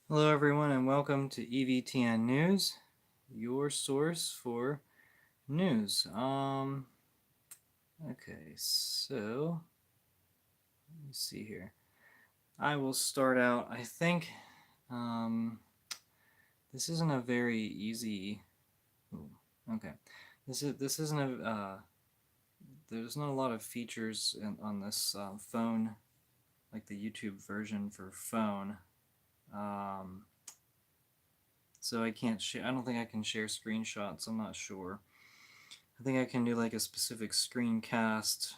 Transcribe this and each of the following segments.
Hello, everyone, and welcome to EVTN News, your source for news. Okay, so let me see here. I will start out. I think um, this isn't a very easy. Ooh, okay, this isn't a. There's not a lot of features on this phone, like the YouTube version for phone. Um, so I can't share. I don't think I can share screenshots. I'm not sure. I think I can do like a specific screencast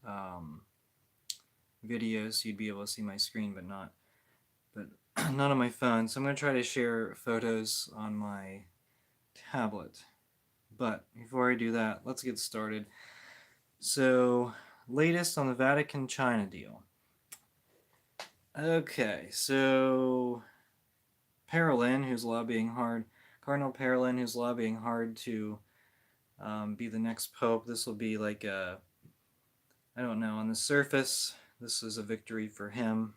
um, video, so you'd be able to see my screen, but not on my phone. So I'm going to try to share photos on my tablet. But before I do that, let's get started. So, latest on the Vatican China deal. Okay, so Parolin, who's lobbying hard, Cardinal Parolin, who's lobbying hard to be the next pope. This will be like a, I don't know, on the surface, this is a victory for him.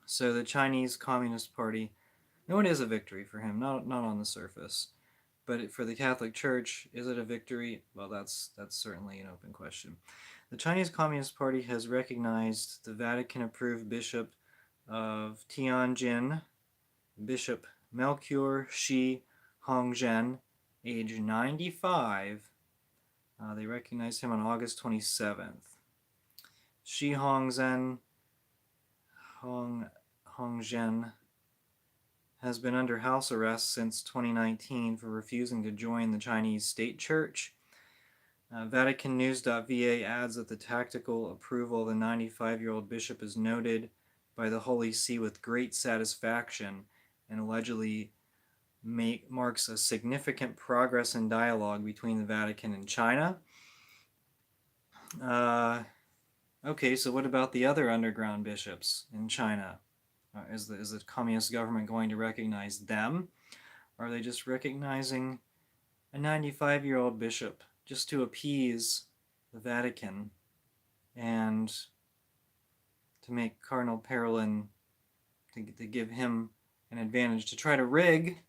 So the Chinese Communist Party, no, it is a victory for him, not on the surface. But for the Catholic Church, is it a victory? Well, that's certainly an open question. The Chinese Communist Party has recognized the Vatican-approved Bishop of Tianjin, Bishop Melchior Shi Hongzhen, age 95. They recognized him on August 27th. Shi Hongzhen Hongzhen has been under house arrest since 2019 for refusing to join the Chinese state church. VaticanNews.va adds that the tactical approval of the 95-year-old bishop is noted by the Holy See with great satisfaction and allegedly marks a significant progress in dialogue between the Vatican and China. Okay, so what about the other underground bishops in China? Is the communist government going to recognize them? Or are they just recognizing a 95-year-old bishop just to appease the Vatican and to make Cardinal Parolin, to give him an advantage to try to rig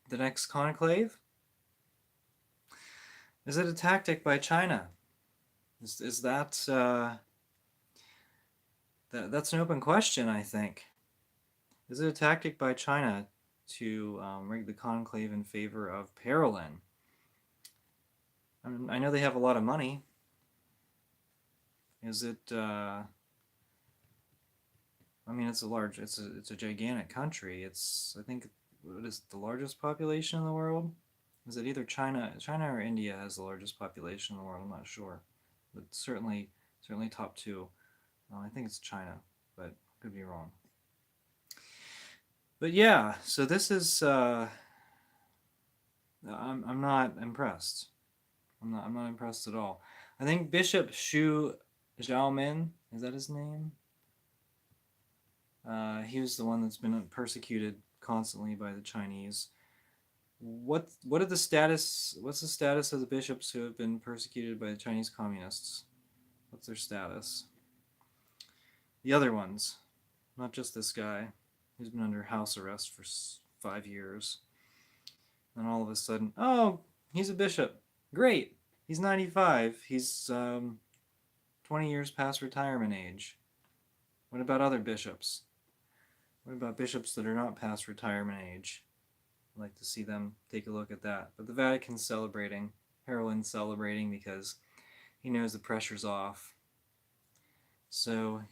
the next conclave? Is it a tactic by China? Is that that's an open question, I think. Is it a tactic by China to rig the conclave in favor of Parolin? I know they have a lot of money. Is it? I mean, it's a gigantic country. I think, what is the largest population in the world? Is it either China or India has the largest population in the world? I'm not sure, but certainly top two. I think it's China, but could be wrong. But yeah, so this is. I'm not impressed. I'm not impressed at all. I think Bishop Xu Zhaomin, is that his name? He was the one that's been persecuted constantly by the Chinese. What's the status of the bishops who have been persecuted by the Chinese communists? What's their status? The other ones, not just this guy, who's been under house arrest for 5 years. And all of a sudden, oh, he's a bishop. Great. He's 95. He's 20 years past retirement age. What about other bishops? What about bishops that are not past retirement age? I'd like to see them take a look at that. But the Vatican's celebrating, Parolin's celebrating because he knows the pressure's off. So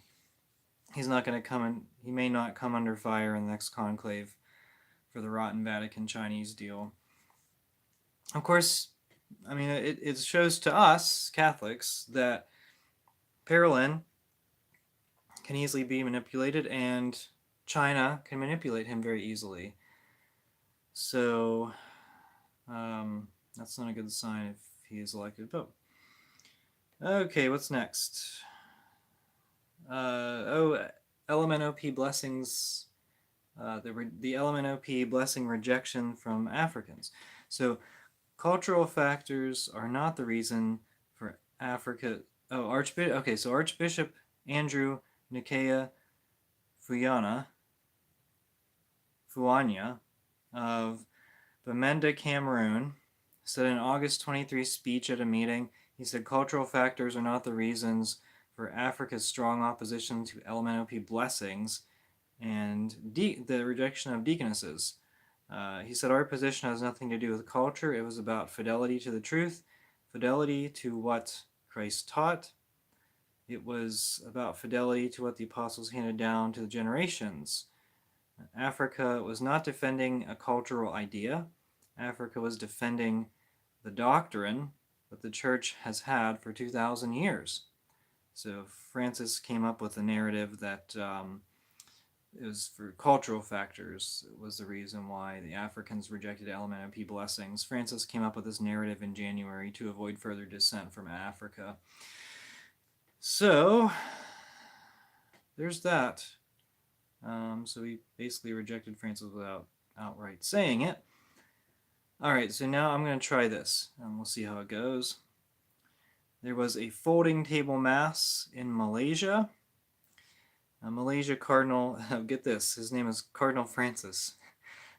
he's not going to come in, he may not come under fire in the next conclave for the rotten Vatican Chinese deal. Of course, I mean, it shows to us, Catholics, that Parolin can easily be manipulated, and China can manipulate him very easily. So that's not a good sign if he is elected pope. Okay, what's next? LMNOP blessings. The LMNOP blessing rejection from Africans. So cultural factors are not the reason for Africa. So Archbishop Andrew Nikaya Fuyana Fuanya of Bamenda, Cameroon, said in an August 23 speech at a meeting, he said cultural factors are not the reasons for Africa's strong opposition to LMNOP blessings and the rejection of deaconesses. He said our position has nothing to do with culture. It was about fidelity to the truth, fidelity to what Christ taught. It was about fidelity to what the apostles handed down to the generations. Africa was not defending a cultural idea. Africa was defending the doctrine that the church has had for 2,000 years. So Francis came up with a narrative that it was for cultural factors. It was the reason why the Africans rejected LMNOP blessings. Francis came up with this narrative in January to avoid further dissent from Africa. So there's that. So he basically rejected Francis without outright saying it. All right, so now I'm going to try this, and we'll see how it goes. There was a folding table mass in Malaysia. Malaysia Cardinal, get this, his name is Cardinal Francis.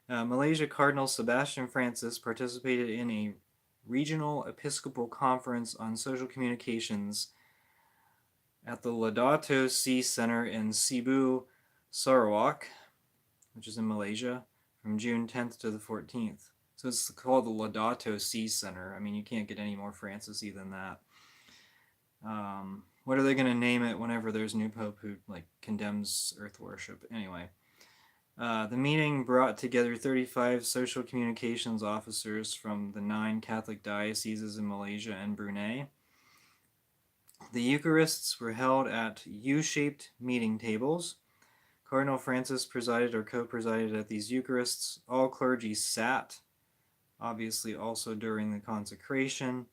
Malaysia Cardinal Sebastian Francis participated in a regional Episcopal conference on social communications at the Laudato Si Center in Cebu, Sarawak, which is in Malaysia, from June 10th to the 14th. So it's called the Laudato Si Center. I mean, you can't get any more Francis-y than that. What are they going to name it whenever there's a new pope who like condemns earth worship? Anyway, the meeting brought together 35 social communications officers from the 9 Catholic dioceses in Malaysia and Brunei. The Eucharists were held at U-shaped meeting tables. Cardinal Francis presided or co-presided at these Eucharists. All clergy sat, obviously also during the consecration.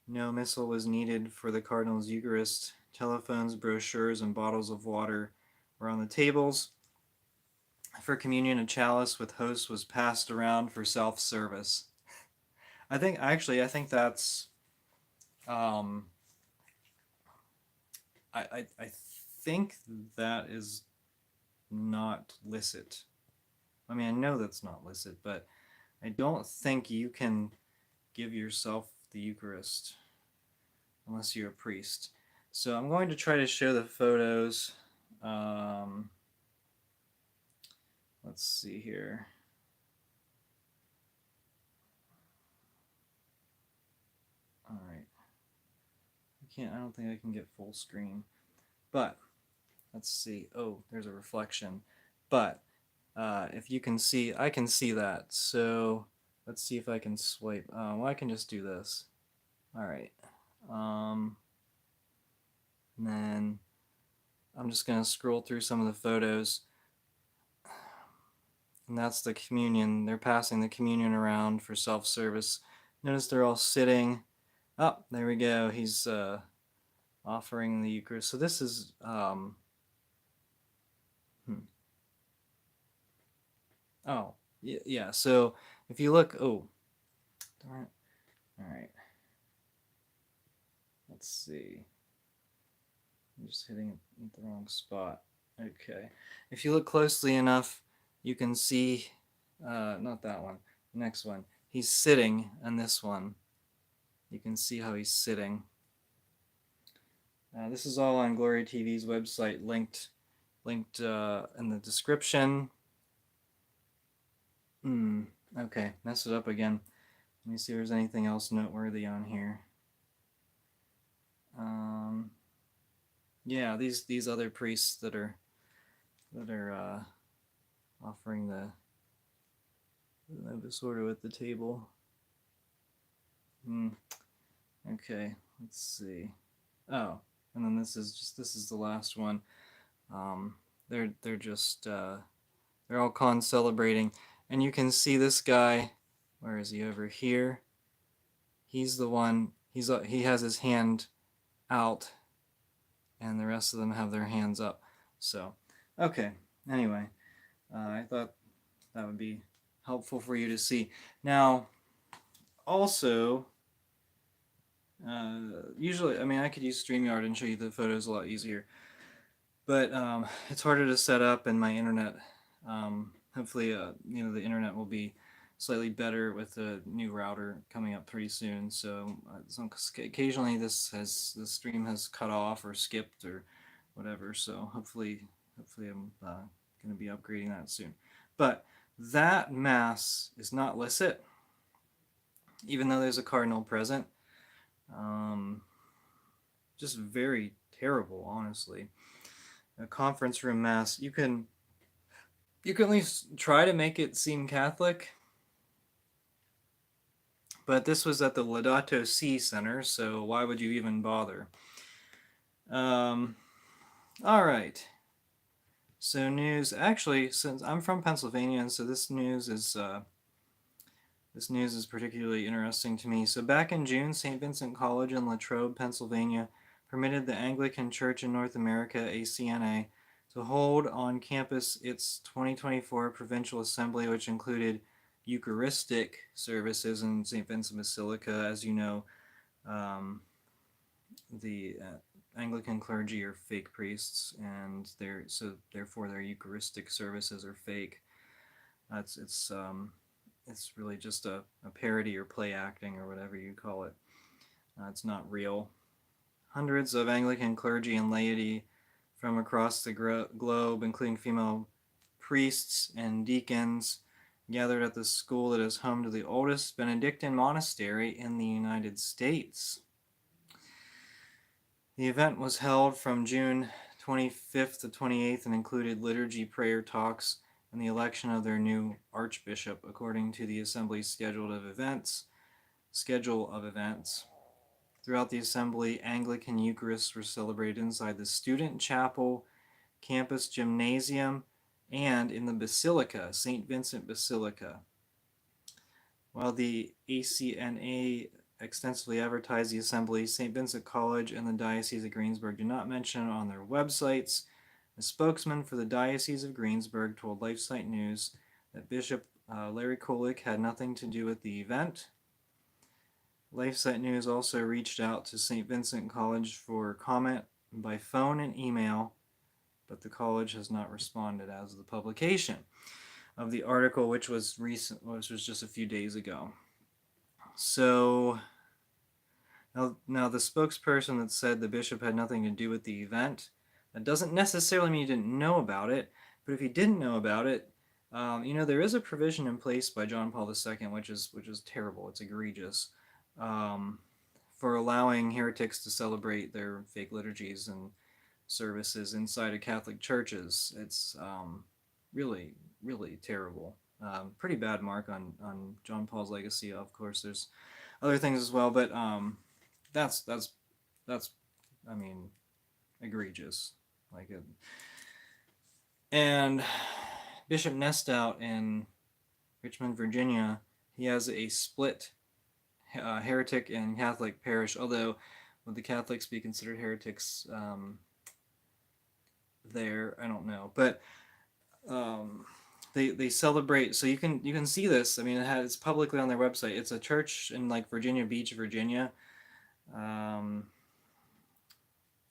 No missal was needed for the Cardinal's Eucharist. Telephones, brochures, and bottles of water were on the tables. For communion, a chalice with host was passed around for self-service. I think that's I think that is not licit. I mean, I know that's not licit, but I don't think you can give yourself the Eucharist unless you're a priest. So I'm going to try to show the photos. Let's see here. All right. I don't think I can get full screen, but let's see. Oh, there's a reflection. But if you can see, I can see that. So let's see if I can swipe. Well, I can just do this. All right. And then I'm just going to scroll through some of the photos. And that's the communion. They're passing the communion around for self-service. Notice they're all sitting. Oh, there we go. He's offering the Eucharist. So this is oh, yeah. So if you look, oh, darn it. All right. Let's see. I'm just hitting it at the wrong spot. Okay. If you look closely enough, you can see, not that one, the next one. He's sitting on this one. You can see how he's sitting. This is all on Glory TV's website, linked in the description. Okay, messed it up again. Let me see if there's anything else noteworthy on here. Yeah, these other priests that are offering the Novus Ordo at the table. Okay, let's see. Oh, and then this is the last one. They're just they're all celebrating, and you can see this guy. Where is he? Over here. He's the one. He has his hand out, and the rest of them have their hands up. So, okay. Anyway, I thought that would be helpful for you to see. Now, also, usually, I mean, I could use StreamYard and show you the photos a lot easier, but it's harder to set up, and my internet hopefully, the internet will be slightly better with the new router coming up pretty soon. So, occasionally the stream has cut off or skipped or whatever. So hopefully I'm going to be upgrading that soon. But that mass is not licit, even though there's a cardinal present. Um, just very terrible, honestly. A conference room mass, you can at least try to make it seem Catholic, but this was at the Laudato Si Center, so why would you even bother? Um, all right. So news. Actually, since I'm from Pennsylvania, and so this news is particularly interesting to me. So back in June, St. Vincent College in Latrobe, Pennsylvania, permitted the Anglican Church in North America (ACNA) to hold on campus its 2024 provincial assembly, which included Eucharistic services in St. Vincent Basilica. As you know, um, the Anglican clergy are fake priests, and therefore their Eucharistic services are fake. It's really just a parody or play acting or whatever you call it. It's not real. Hundreds of Anglican clergy and laity from across the globe, including female priests and deacons, gathered at the school that is home to the oldest Benedictine monastery in the United States. The event was held from June 25th to 28th and included liturgy, prayer talks, and the election of their new archbishop, according to the assembly's schedule of events. Throughout the assembly, Anglican Eucharists were celebrated inside the student chapel, campus gymnasium, and in the Basilica, St. Vincent Basilica. While the ACNA extensively advertised the assembly, St. Vincent College and the Diocese of Greensburg did not mention it on their websites. A spokesman for the Diocese of Greensburg told LifeSite News that Bishop Larry Kolick had nothing to do with the event. LifeSite News also reached out to St. Vincent College for comment by phone and email, but the college has not responded as of the publication of the article, which was just a few days ago. So now the spokesperson that said the bishop had nothing to do with the event, that doesn't necessarily mean he didn't know about it, but if he didn't know about it, there is a provision in place by John Paul II, which is terrible. It's egregious, for allowing heretics to celebrate their fake liturgies and services inside of Catholic churches. It's really, really terrible. Pretty bad mark on John Paul's legacy. Of course, there's other things as well, but that's I mean, egregious. Like it. And Bishop Nestout in Richmond, Virginia, he has a split heretic and Catholic parish. Although, would the Catholics be considered heretics there? I don't know, but they celebrate. So you can see this. I mean, it's publicly on their website. It's a church in like Virginia Beach, Virginia.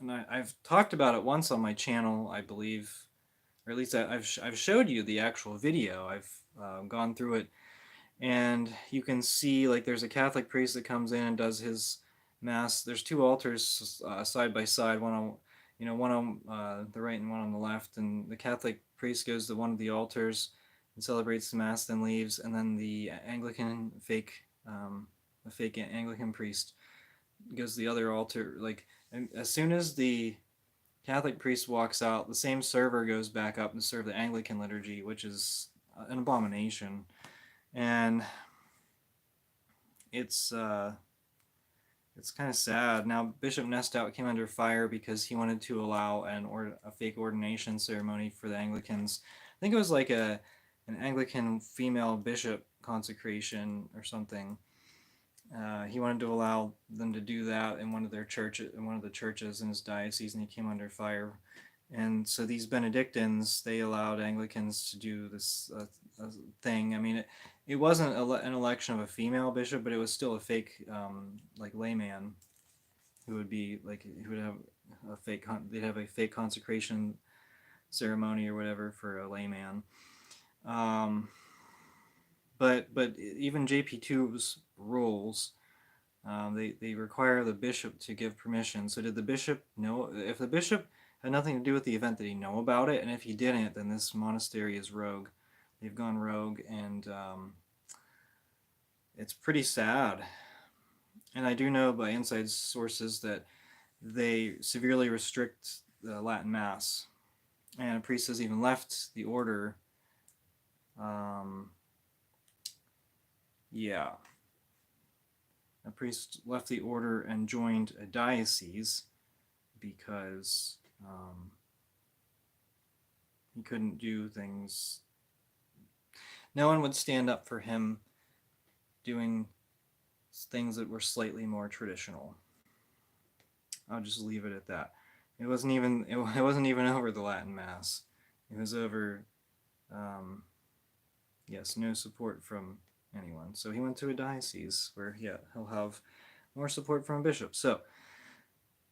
And I've talked about it once on my channel, I believe, or at least I've showed you the actual video. I've gone through it, and you can see like there's a Catholic priest that comes in and does his mass. There's two altars side by side, one on the right and one on the left, and the Catholic priest goes to one of the altars and celebrates the mass, then leaves, and then the Anglican fake Anglican priest goes to the other altar. Like, and as soon as the Catholic priest walks out, the same server goes back up and serve the Anglican liturgy, which is an abomination. And it's kind of sad. Now, Bishop Nestout came under fire because he wanted to allow a fake ordination ceremony for the Anglicans. I think it was like an Anglican female bishop consecration or something. He wanted to allow them to do that in one of the churches in his diocese, and he came under fire. And so these Benedictines, they allowed Anglicans to do this thing. I mean, it wasn't an election of a female bishop, but it was still a fake, like, layman who would have they'd have a fake consecration ceremony or whatever for a layman. Um, but even JP2's rules, they require the bishop to give permission. So did the bishop know? If the bishop had nothing to do with the event, did he know about it? And if he didn't, then this monastery is rogue. They've gone rogue, and it's pretty sad. And I do know by inside sources that they severely restrict the Latin Mass, and a priest has even left the order. Um, yeah, a priest left the order and joined a diocese because he couldn't do things. No one would stand up for him doing things that were slightly more traditional. I'll just leave it at that. It wasn't even over the Latin Mass. It was over yes, no support from anyone. So he went to a diocese where he'll have more support from a bishop. So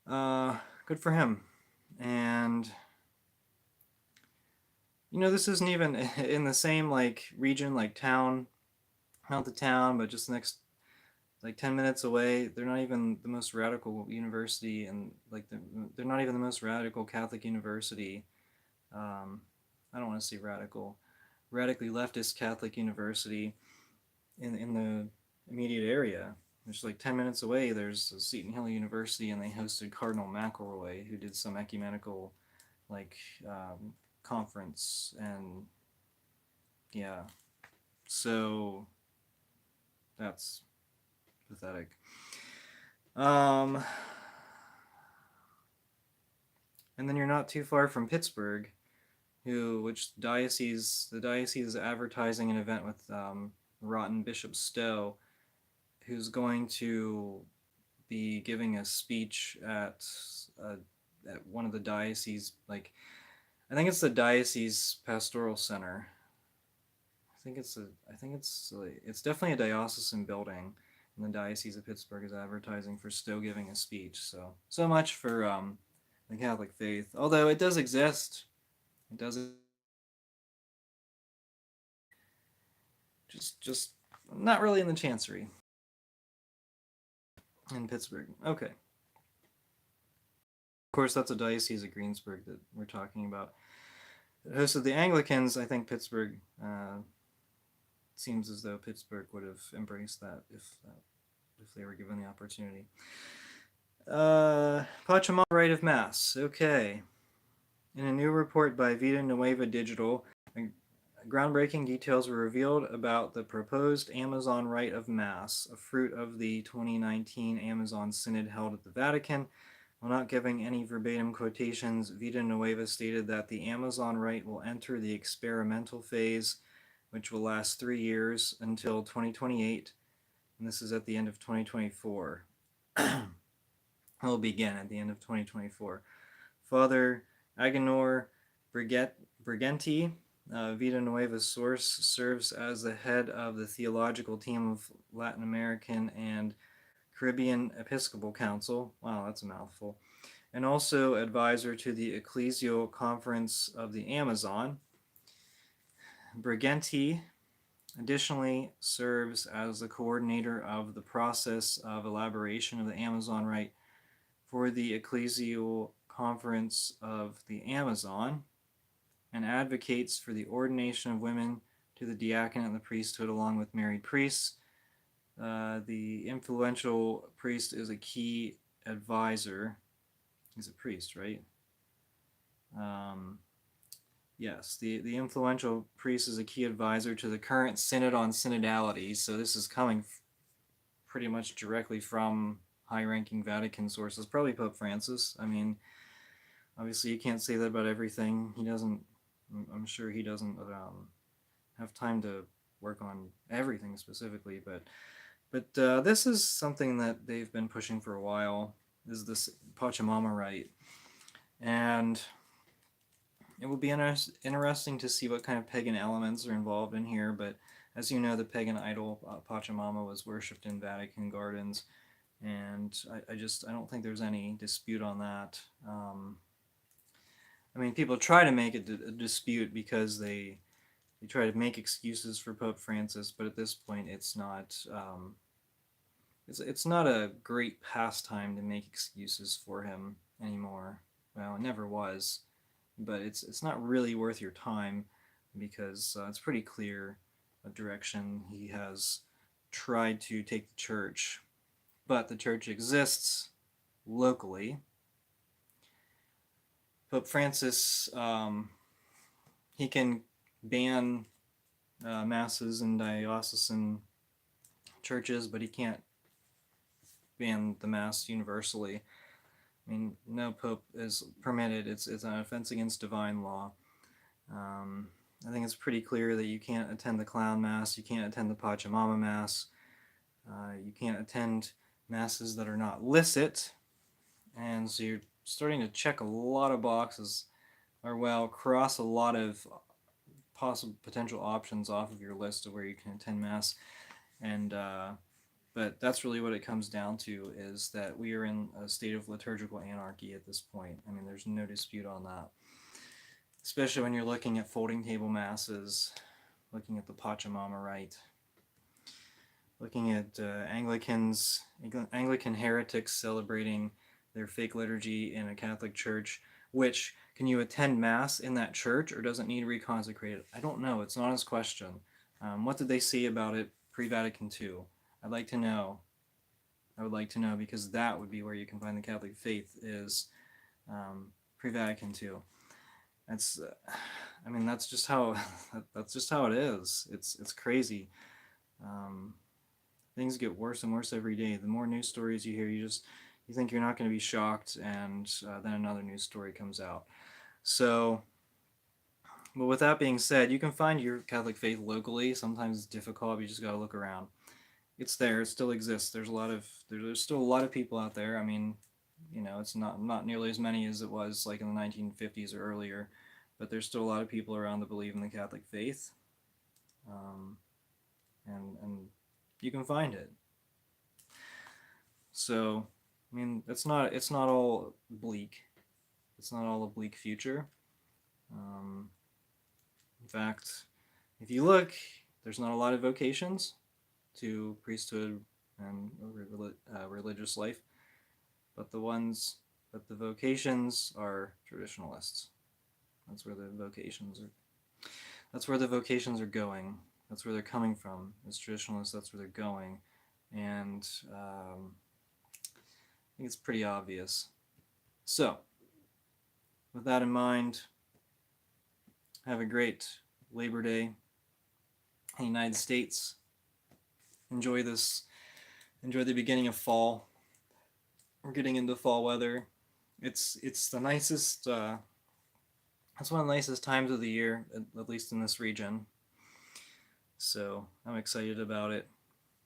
good for him. And this isn't even in the same like region, like town, not the town, but just next like 10 minutes away. They're not even the most radical university, and like they're not even the most radical Catholic university. I don't want to say radically leftist Catholic university in the immediate area. There's like 10 minutes away, there's Seton Hill University, and they hosted Cardinal McElroy, who did some ecumenical like conference. And yeah, so that's pathetic. And then you're not too far from Pittsburgh, the diocese is advertising an event with Rotten Bishop Stowe, who's going to be giving a speech at one of the diocese, like I think it's the diocese pastoral center. It's definitely a diocesan building, and the Diocese of Pittsburgh is advertising for Stowe giving a speech. So much for the Catholic faith. Although it does exist, it does just not really in the Chancery in Pittsburgh. Okay. Of course, that's a diocese of Greensburg that we're talking about. It hosted the Anglicans. I think Pittsburgh. Seems as though Pittsburgh would have embraced that if they were given the opportunity. Pachamama Rite of Mass. Okay. In a new report by Vida Nueva Digital, groundbreaking details were revealed about the proposed Amazon Rite of Mass, a fruit of the 2019 Amazon Synod held at the Vatican. While not giving any verbatim quotations, Vida Nueva stated that the Amazon Rite will enter the experimental phase, which will last 3 years until 2028, and this is at the end of 2024. It will begin at the end of 2024. Father Agenor Briganti, Vida Nueva's source, serves as the head of the theological team of Latin American and Caribbean Episcopal Council. Wow, that's a mouthful. And also advisor to the Ecclesial Conference of the Amazon. Briganti additionally serves as the coordinator of the process of elaboration of the Amazon Rite for the Ecclesial Conference of the Amazon, and advocates for the ordination of women to the diaconate and the priesthood along with married priests. The influential priest is a key advisor. He's a priest, right? Yes, the influential priest is a key advisor to the current synod on synodality. So this is coming pretty much directly from high-ranking Vatican sources, probably Pope Francis. I mean, obviously you can't say that about everything. I'm sure he doesn't have time to work on everything specifically, but this is something that they've been pushing for a while, is this Pachamama Rite. And it will be interesting to see what kind of pagan elements are involved in here, but as you know, the pagan idol Pachamama was worshipped in Vatican gardens, and I don't think there's any dispute on that. I mean, people try to make it a dispute because they They try to make excuses for Pope Francis, but at this point, it's not. It's not a great pastime to make excuses for him anymore. Well, it never was, but it's not really worth your time because it's pretty clear a direction he has tried to take the church. But the church exists locally. Pope Francis, he can ban masses in diocesan churches, but he can't ban the mass universally. I mean, no pope is permitted. It's an offense against divine law. I think it's pretty clear that you can't attend the clown mass, you can't attend the Pachamama mass, you can't attend masses that are not licit, and so you're starting to check a lot of boxes, or well, cross a lot of possible potential options off of your list of where you can attend mass, and but that's really what it comes down to, is that we are in a state of liturgical anarchy at this point. I mean, there's no dispute on that. Especially when you're looking at folding table masses, looking at the Pachamama Rite, looking at Anglican heretics celebrating their fake liturgy in a Catholic church, which, can you attend Mass in that church, or does it need reconsecrated? I don't know. It's an honest question. What did they say about it pre-Vatican II? I'd like to know. I would like to know, because that would be where you can find the Catholic faith, is pre-Vatican II. That's, I mean, that's just how it is. It's crazy. Things get worse and worse every day. The more news stories you hear, you think you're not going to be shocked, and then another news story comes out. So, but with that being said, you can find your Catholic faith locally. Sometimes it's difficult, but you just got to look around. It's there. It still exists. There's still a lot of people out there. I mean, you know, it's not nearly as many as it was like in the 1950s or earlier, but there's still a lot of people around that believe in the Catholic faith, and you can find it. So, I mean, it's not all bleak. It's not all a bleak future. In fact, if you look, there's not a lot of vocations to priesthood and religious life, but the vocations are traditionalists. That's where the vocations are. That's where the vocations are going. That's where they're coming from. As traditionalists, that's where they're going, and I think it's pretty obvious. So, with that in mind, have a great Labor Day in the United States. Enjoy the beginning of fall. We're getting into fall weather. It's the nicest. It's one of the nicest times of the year, at least in this region. So I'm excited about it.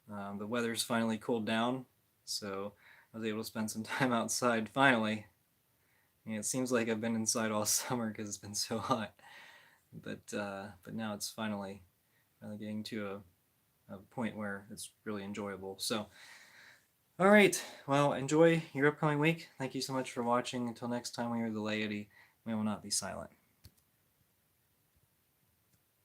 The weather's finally cooled down, so I was able to spend some time outside finally. I mean, it seems like I've been inside all summer because it's been so hot, but now it's finally getting to a point where it's really enjoyable. So, all right, well, enjoy your upcoming week. Thank you so much for watching. Until next time, we are the laity. We will not be silent.